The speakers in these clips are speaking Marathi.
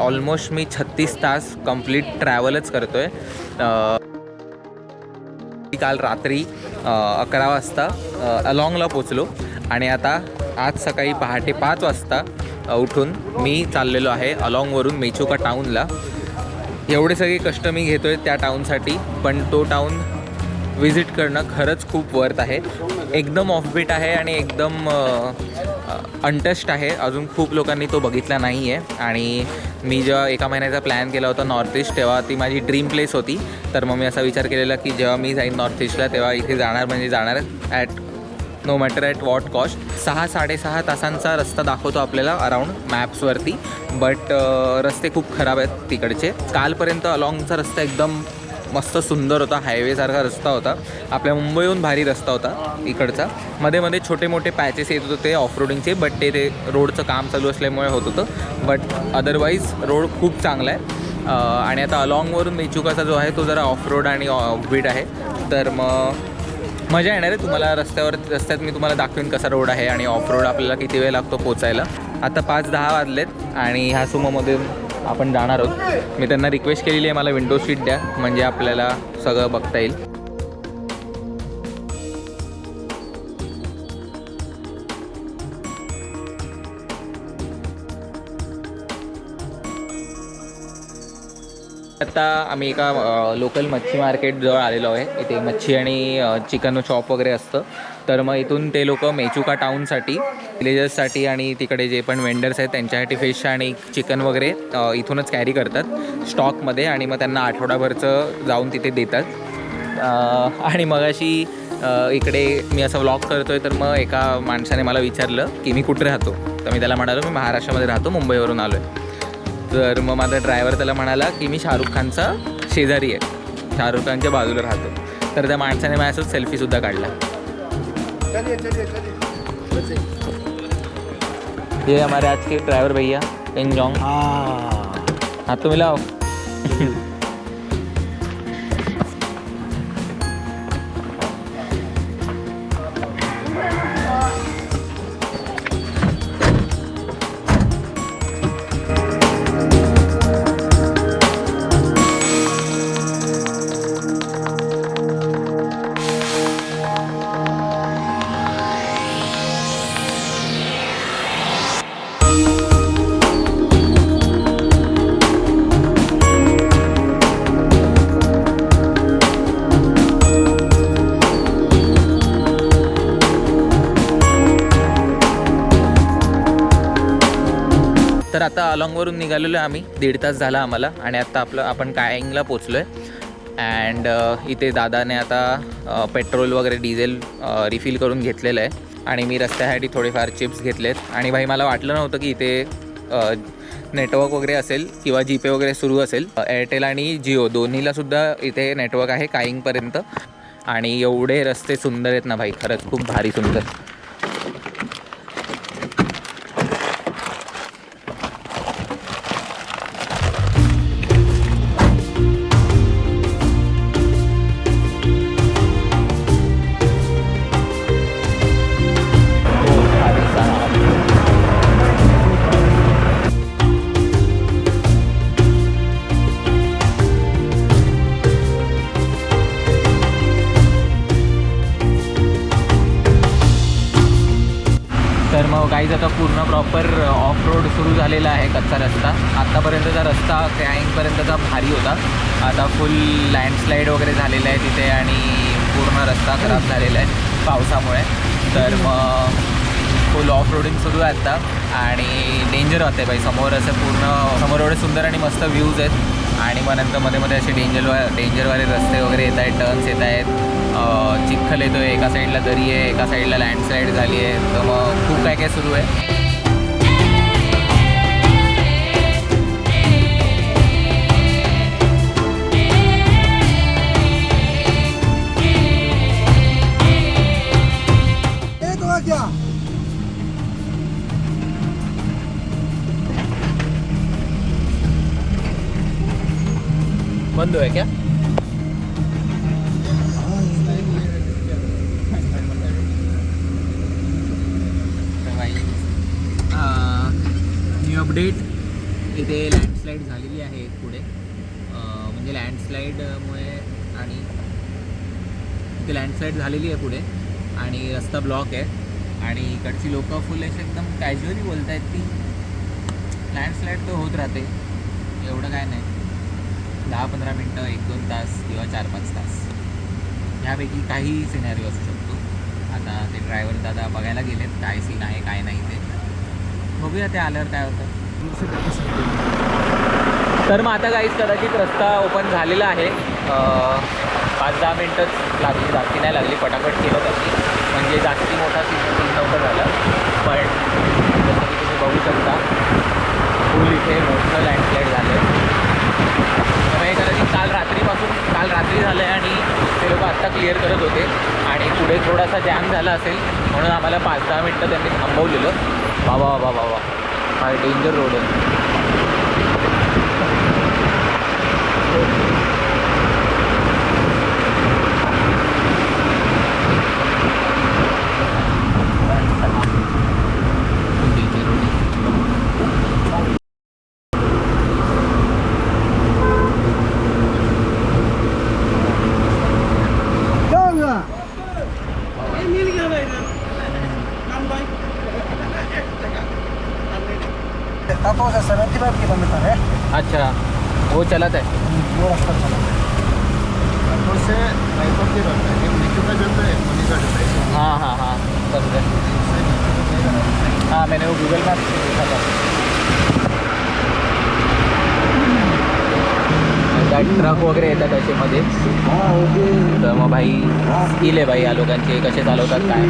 ऑलमोस्ट मी 36 तास कंप्लीट ट्रॅव्हलच करतो आहे. काल रात्री 11 वाजता अलॉंगला पोचलो आणि आता आज सकाळी पहाटे 5 वाजता उठून मी चाललेलो आहे अलॉंगवरून मेचुका टाऊनला. एवढे सगळे कष्ट मी घेतो आहे त्या टाऊनसाठी, पण तो टाऊन विजिट करणं खरंच खूप वर्थ आहे. एकदम ऑफबीट आहे आणि एकदम अनटच्ड आहे. अजून खूप लोकांनी तो बघितला नाही आहे. आणि मी जेव्हा एका महिन्याचा प्लॅन केला होता नॉर्थ ईस्ट, तेव्हा ती माझी ड्रीम प्लेस होती. तर मग मी असा विचार केलेला की जेव्हा मी जाईन नॉर्थ ईस्टला तेव्हा इथे जाणार म्हणजे जाणार at no matter at what cost. 6-6.5 तासांचा रस्ता दाखवतो आपल्याला अराऊंड मॅप्सवरती, बट रस्ते खूप खराब आहेत तिकडचे. कालपर्यंत अलॉंगचा रस्ता एकदम मस्त सुंदर होता, हायवेसारखा रस्ता होता. आपल्या मुंबईहून भारी रस्ता होता इकडचा. मध्ये मध्ये छोटे मोठे पॅचेस येत होते ऑफ रोडिंगचे, बट ते रोडचं काम चालू असल्यामुळे होत होतं. बट अदरवाईज रोड खूप चांगला आहे. आणि आता अलॉंगवरून मेचुकाचा जो आहे तो जरा ऑफ रोड आणि ऑफबीट आहे. तर मग मजा येणार आहे तुम्हाला. रस्त्यात मी तुम्हाला दाखवेन कसा रोड आहे आणि ऑफ रोड आपल्याला किती वेळ लागतो पोचायला. आता 5-10 वाजलेत आणि ह्या सुमोमध्ये आपण जाणार आहोत. मी त्यांना रिक्वेस्ट केलेली आहे मला विंडो सीट द्या, म्हणजे आपल्याला सगळं बघता येईल. आता आम्ही एका लोकल मच्छी मार्केट जवळ आलेलो आहे. इथे मच्छी आणि चिकन शॉप वगैरे असतं. तर मग इथून ते लोक मेचुका टाऊनसाठी, विलेजर्ससाठी आणि तिकडे जे पण वेंडर्स आहेत त्यांच्यासाठी फिश आणि चिकन वगैरे इथूनच कॅरी करतात स्टॉकमध्ये आणि मग त्यांना आठवडाभरचं जाऊन तिथे देतात. आणि मग अशी इकडे मी असं व्लॉग करतो आहे, तर मग एका माणसाने मला विचारलं की मी कुठे राहतो. तर मी त्याला म्हणालो मी महाराष्ट्रामध्ये राहतो, मुंबईवरून आलो आहे. तर मग माझा ड्रायव्हर त्याला म्हणाला की मी शाहरुख खानचा शेजारी आहे, शाहरुख खानच्या बाजूला राहतो. तर त्या माणसाने माझ्यासोबत सेल्फीसुद्धा काढला. ये हमारे आज के ड्राइवर भैया एंजॉंग. हाथ तो मिलाओ. तर आता अलॉंगवरून निघालेलो आहे आम्ही. 1.5 तास झाला आम्हाला आणि आता आपण कायंगला पोचलो आहे. अँड इथे दादाने आता पेट्रोल वगैरे डिझेल रिफिल करून घेतलेलं आहे आणि मी रस्त्यासाठी थोडेफार चिप्स घेतलेत. आणि भाई मला वाटलं नव्हतं की इथे नेटवर्क वगैरे असेल किंवा जीपे वगैरे सुरू असेल. एअरटेल आणि जिओ दोन्हीलासुद्धा इथे नेटवर्क आहे कायंगपर्यंत. आणि एवढे रस्ते सुंदर आहेत ना भाई, खरंच खूप भारी सुंदर. तर मग काहीच आता पूर्ण प्रॉपर ऑफ रोड सुरू झालेला आहे, कच्चा रस्ता. आत्तापर्यंतचा रस्ता कायंगपर्यंतचा भारी होता. आता फुल लँडस्लाईड वगैरे झालेलं आहे तिथे आणि पूर्ण रस्ता खराब झालेला आहे पावसामुळे. तर मग फुल ऑफ रोडिंग सुरू आहे आता आणि डेंजर होते बाई. समोर असं पूर्ण समोर एवढे सुंदर आणि मस्त व्ह्यूज आहेत आणि मग नंतर मध्ये मध्ये असे डेंजरवाले रस्ते वगैरे येत आहेत, टर्न्स येत आहेत, चिखल येतो आहे, एका साईडला दरी आहे, एका साईडला लँडस्लाईड झाली आहे. तर मग खूप काय काय सुरू आहे. बंद है क्या? New update. इथे लँडस्लाईड झालेली आहे पुढे, म्हणजे लँडस्लाईडमुळे आणि इथे लँडस्लाईड झालेली आहे पुढे आणि रस्ता ब्लॉक आहे. आणि इकडची लोकं फुल अशी एकदम कॅज्युअली बोलत आहेत की लँडस्लाईड तर होत राहते, एवढं काय नाही, 10-15 मिनटं, 1-2 तास किंवा 4-5 तास ह्यापैकी काही सिनॅरिओ असू शकतो. आता ते ड्रायव्हर दादा बघायला गेलेत काय सीन आहे काय नाही ते, बघूया ते आल्यावर काय होतं. तर मग आता काहीच कदाचित रस्ता ओपन झालेला आहे. 5-10 मिनटंच लागली, जास्ती नाही लागली, पटापट केलं त्यांनी, म्हणजे जास्ती मोठा सीन नव्हतं झालं. पण जसं की तुम्ही बघू शकता फुल इथे मोठं लँडस्लाईड झालं आहे. त्यामुळे कदाचित काल रात्री झालं आहे आणि ते लोक आत्ता क्लिअर करत होते आणि पुढे थोडासा जॅम झाला असेल म्हणून आम्हाला 5-10 मिनटं त्यांनी थांबवलेलं. बाबा हा डेंजर रोड आहे. अच्छा, वो चलत है, वो रास्ता चला तो से राइट की रास्ता है, नीचे का जाता है मनी का जाता है. हाँ समझे. हाँ मैंने वो गूगल मैप से देखा था. ट्रक वगैरे येतात त्याच्यामध्ये. तर मग भाई स्किल आहे भाई या लोकांचे, कसे चालवतात काय.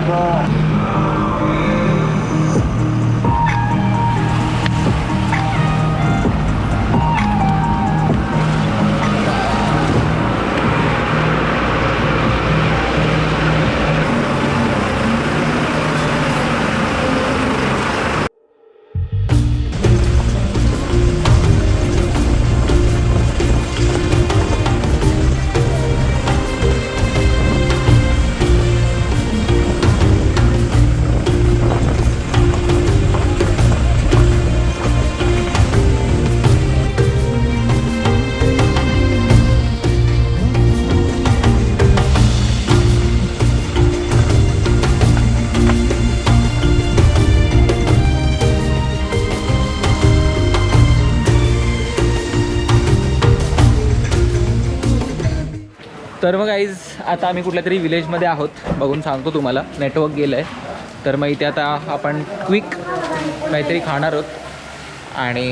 तर मग गाईज आता आम्ही कुठल्या तरी विलेजमध्ये आहोत, बघून सांगतो तुम्हाला. नेटवर्क गेलं आहे. तर मग इथे आता आपण क्विक काहीतरी खाणार आहोत आणि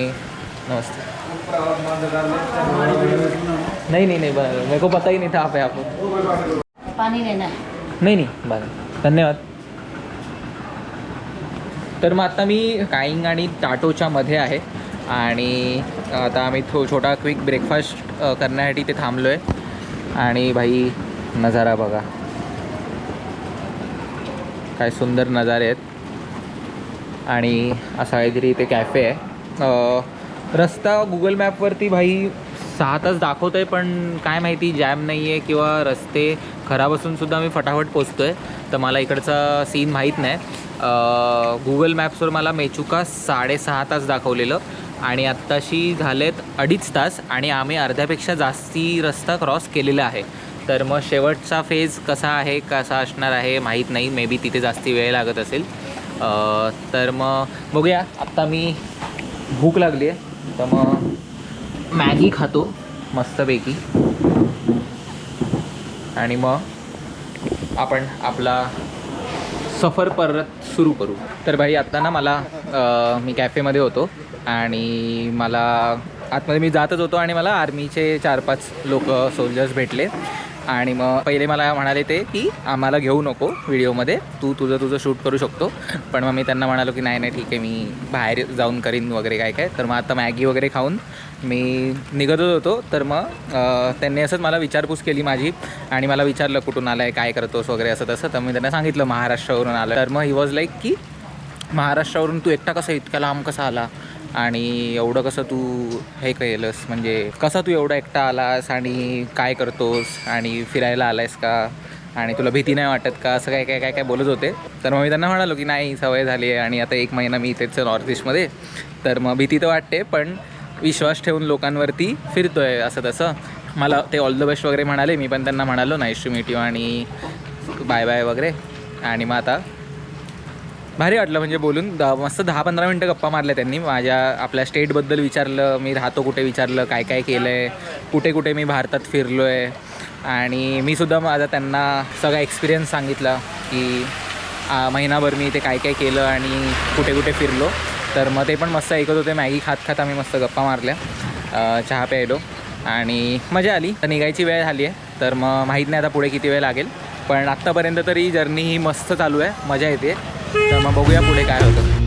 नमस्ते. नहीं मेरे को पता ही नहीं था आप है. आप पानी लेना है. नाही बरं, धन्यवाद. तर मग आता मी काईंग आणि टाटोच्या मध्ये आहे आणि आता आम्ही छोटा क्विक ब्रेकफास्ट करण्यासाठी ते थांबलो आहे. आणि भाई नजारा बघा, काय सुंदर नजारे आहेत. आणि असा काहीतरी इथे कॅफे आहे. रस्ता गुगल मॅपवरती भाई 6 तास दाखवतो आहे, पण काय माहिती जॅम नाही आहे किंवा रस्ते खराब असूनसुद्धा मी फटाफट पोचतो आहे. तर मला इकडचा सीन माहीत नाही. गुगल मॅप्सवर मला मेचुका 6.5 तास दाखवलेलं आणि आत्ताशी झालेत 2.5 तास आणि आम्ही अर्ध्यापेक्षा जास्ती रस्ता क्रॉस केलेला आहे. तर मग शेवटचा फेज कसा आहे, कसा असणार आहे माहीत नाही. मे बी तिथे जास्ती वेळ लागत असेल. तर मग बघूया. आत्ता मी भूक लागली आहे तर मग मॅगी खातो मस्तपैकी आणि मग आपण आपला सफर परत सुरू करू. तर भाई आत्ता ना मला मी कॅफेमध्ये होतो आणि मला आतमध्ये मी जातच होतो आणि मला आर्मीचे 4-5 लोक सोल्जर्स भेटले आणि मग पहिले मला म्हणाले ते की आम्हाला घेऊ नको व्हिडिओमध्ये, तू तुझं शूट करू शकतो. पण मग मी त्यांना म्हणालो की नाही ठीक आहे, मी बाहेर जाऊन करीन वगैरे काय. तर मग आता मॅगी वगैरे खाऊन मी निघतच होतो. तर मग त्यांनी असंच मला विचारपूस केली माझी आणि मला विचारलं कुठून आला आहे, काय करतोस वगैरे असं तसं. तर मी त्यांना सांगितलं महाराष्ट्रावरून आलं. तर मग ही वॉज लाईक की महाराष्ट्रावरून तू एकटा कसं इतक्या लांब कसा आला आणि एवढं कसं तू हे केलंस, म्हणजे कसा तू एवढा एकटा आलास आणि काय करतोस आणि फिरायला आलायस का आणि तुला भीती नाही वाटत का, असं काय बोलत होते. तर मग मी त्यांना म्हणालो की नाही, सवय झाली आहे आणि आता 1 महिना मी इथेच नॉर्थ ईस्टमध्ये. तर मग भीती तर वाटते पण विश्वास ठेवून लोकांवरती फिरतोय असं तसं. मला ते ऑल द बेस्ट वगैरे म्हणाले, मी पण त्यांना म्हणालो नाईस टू मीट यू आणि बाय बाय वगैरे. आणि मग आता भारी वाटलं म्हणजे बोलून. मस्त 10-15 मिनटं गप्पा मारल्या त्यांनी. आपल्या स्टेटबद्दल विचारलं, मी राहतो कुठे विचारलं, काय काय केलं आहे, कुठे कुठे मी भारतात फिरलो आहे. आणि मी सुद्धा माझा त्यांना सगळा एक्सपिरियन्स सांगितला की महिनाभर मी ते काय काय केलं आणि कुठे कुठे फिरलो. तर मग ते पण मस्त ऐकत होते. मॅगी खात खात आम्ही मस्त गप्पा मारल्या, चहा प्यायलो आणि मजा आली. तर निघायची वेळ झाली आहे, तर मग माहीत नाही आता पुढे किती वेळ लागेल. पण आत्तापर्यंत तरी जर्नी ही मस्त चालू आहे, मजा येते. तर मग बघूया पुढे काय होतं.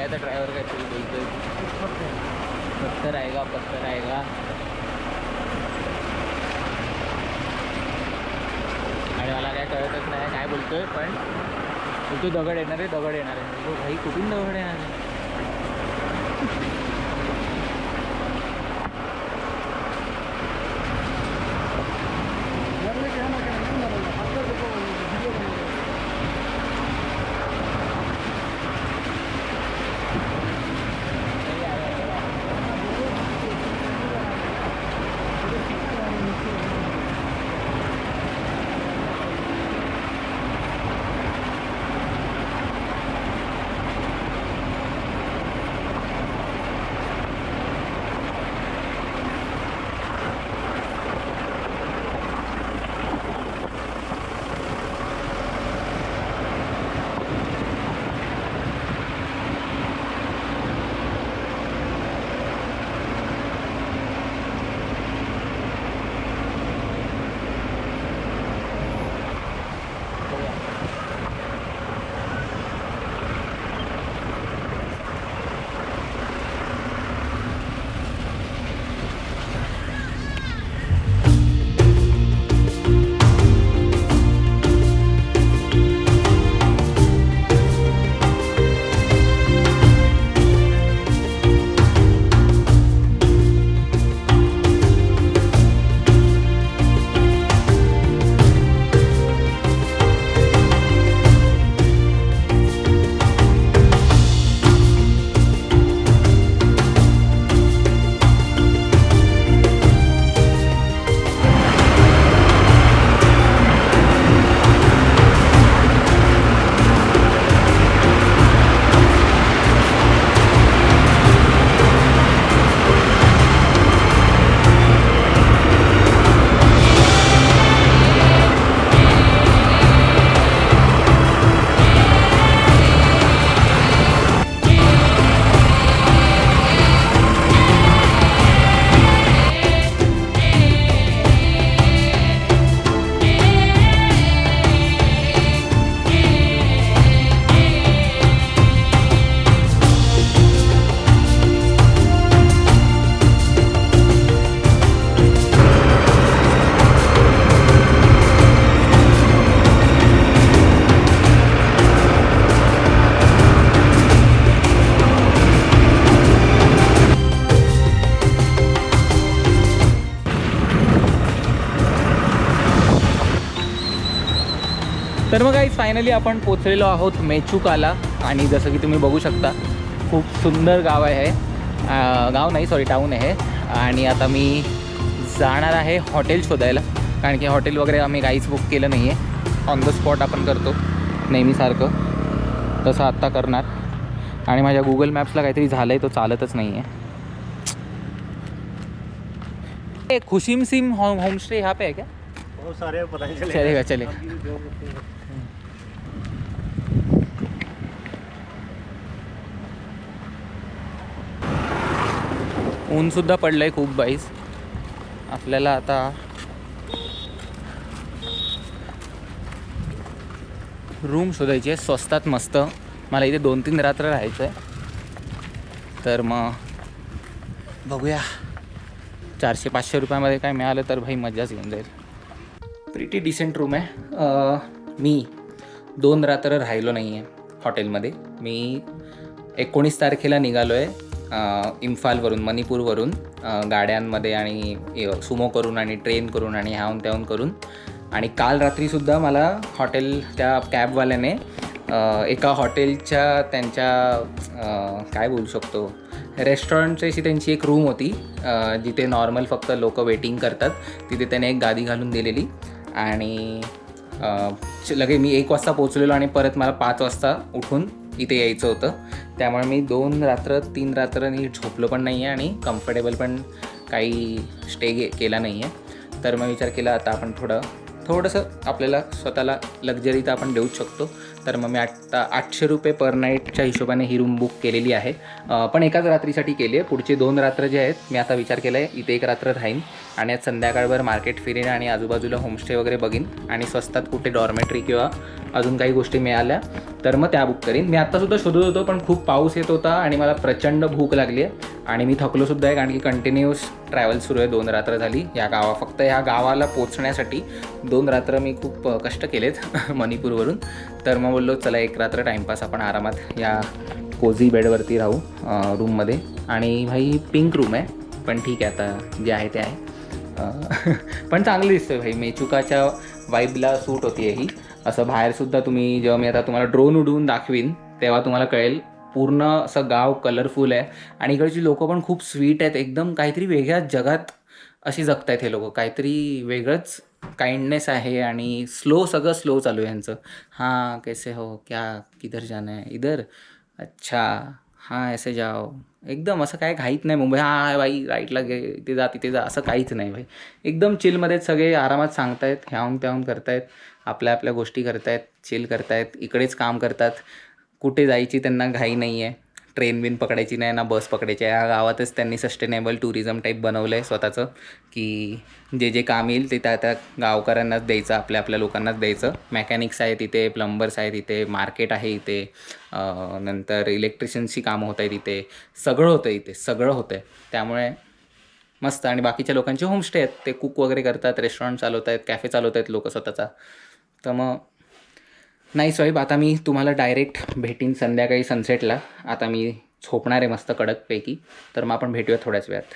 आता ड्रायव्हर काहीतरी बोलतोय, पत्थर आएगा पत्थर आएगा. आणि मला काय कळतच नाही काय बोलतोय, पण तू दगड येणार आहे, दगड येणार आहे. भाई कुठून दगड येणार आहे? तर मग काही फायनली आपण पोचलेलो आहोत मेचुकाला. आणि जसं की तुम्ही बघू शकता खूप सुंदर गाव आहे हे. गाव नाही सॉरी टाऊन आहे. आणि आता मी जाणार आहे हॉटेल शोधायला, कारण की हॉटेल वगैरे आम्ही काहीच बुक केलं नाही आहे. ऑन द स्पॉट आपण करतो नेहमीसारखं, तसं आत्ता करणार. आणि माझ्या गुगल मॅप्सला काहीतरी झालं आहे, तो चालतच नाही आहे. खुशीम सिम होमस्टे यहाँ पे है क्या? बहुत सारे पता नहीं चलेगा चलेगा. ऊनसुद्धा पडलं आहे खूप बाईस. आपल्याला आता रूम शोधायची आहे स्वस्तात मस्त. मला इथे 2-3 रात्र राहायचं आहे. तर मग बघूया 400-500 रुपयामध्ये काय मिळालं तर भाई मजाच येऊन जाईल. प्रिटी डिसेंट रूम आहे. मी 2 रात्र राहिलो नाही आहे हॉटेलमध्ये. मी 19 तारखेला निघालो आहे इम्फालवरून, मणिपूरवरून गाड्यांमध्ये आणि सुमो करून आणि ट्रेन करून आणि ह्याहून त्याहून करून. आणि काल रात्रीसुद्धा मला हॉटेल त्या कॅबवाल्याने एका हॉटेलच्या त्यांच्या काय बोलू शकतो रेस्टॉरंटची अशी त्यांची एक रूम होती जिथे नॉर्मल फक्त लोक वेटिंग करतात. तिथे त्याने एक गादी घालून दिलेली. आणि लगे मी 1 वाजता पोचलेलो आणि परत मला 5 वाजता उठून इथे यायचं होतं. त्यामुळे मी 2 रात्र 3 रात्र नीट झोपलो पण नाही आहे आणि कम्फर्टेबल पण काही स्टे केला नाही आहे. तर मग विचार केला आता आपण थोडंसं आपल्याला स्वतःला लक्झरी तर आपण देऊच शकतो. तर मग मी आता 800 रुपये पर नाईटच्या हिशोबाने ही रूम बुक केलेली आहे. पण एकाच रात्रीसाठी केली आहे. पुढचे 2 रात्र जे आहेत मी आता विचार केला आहे इथे 1 रात्र राहीन आणि आज संध्याकाळभर मार्केट फिरेन आणि आजूबाजूला होमस्टे वगैरे बघीन. आणि स्वस्तात कुठे डॉर्मेटरी किंवा अजून काही गोष्टी मिळाल्या तर मग त्या बुक करीन. मी आत्तासुद्धा शोधत होतो पण खूप पाऊस येत होता आणि मला प्रचंड भूक लागली आहे आणि मी थकलोसुद्धा आहे, कारण की कंटिन्यूअस ट्रॅव्हल सुरू आहे. 2 रात्र झाली फक्त ह्या गावाला पोचण्यासाठी 2 रात्र मी खूप कष्ट केलेत मणिपूरवरून. तर मग बोललो चला 1 रात्र टाईमपास आपण आरामात या कोझी बेडवरती राहू रूममध्ये. आणि भाई पिंक रूम आहे पण ठीक आहे आता जे आहे ते आहे. पण चांगलं दिसतं भाई. मेचुकाच्या वाईबला सूट होती ही. असं बाहेरसुद्धा तुम्ही जेव्हा मी आता तुम्हाला ड्रोन उडवून दाखवीन तेव्हा तुम्हाला कळेल पूर्ण असं गाव कलरफुल आहे. आणि इकडची लोकं पण खूप स्वीट आहेत. एकदम काहीतरी वेगळ्याच जगात अशी जगत आहेत हे लोक. काहीतरी वेगळंच काइंडनेस आहे आणि सगळं स्लो चालू आहे यांचं. हां कैसे हो क्या किधर जाना है इधर अच्छा हां ऐसे जाओ. एकदम असं काय घाईत नाही. मुंबई हां बाई राईटला गे इथे जा तिथे जा असं काहीच नाही भाई. एकदम चिलमध्ये सगळे आरामात सांगतायत, ह्याहून त्याहून करतायत, आपल्या गोष्टी करतायत, चिल करतायत, इकडेच काम करतात. कुठे जायची त्यांना घाई नाही आहे. ट्रेन बिन पकडायची नाही ना बस पकडायची आहे. या गावातच त्यांनी सस्टेनेबल टुरिझम टाईप बनवलं आहे स्वतःचं, की जे काम येईल ते त्या गावकऱ्यांनाच द्यायचं, आपल्या लोकांनाच द्यायचं. मेकॅनिक्स आहेत इथे, प्लंबर्स आहेत इथे, मार्केट आहे इथे, नंतर इलेक्ट्रिशियन्सची कामं होत आहेत इथे. सगळं होतं इथे, सगळं होतं आहे. त्यामुळे मस्त. आणि बाकीच्या लोकांचे होमस्टे आहेत, ते कुक वगैरे करतात, रेस्टॉरंट चालवत आहेत, कॅफे चालवत आहेत लोक स्वतःचा. तर मग नाही साहेब आता मी तुम्हाला डायरेक्ट भेटीन संध्याकाळी सनसेटला. आता मी झोपणार आहे मस्त कडकपैकी. तर मग आपण भेटूया थोड्याच वेळात.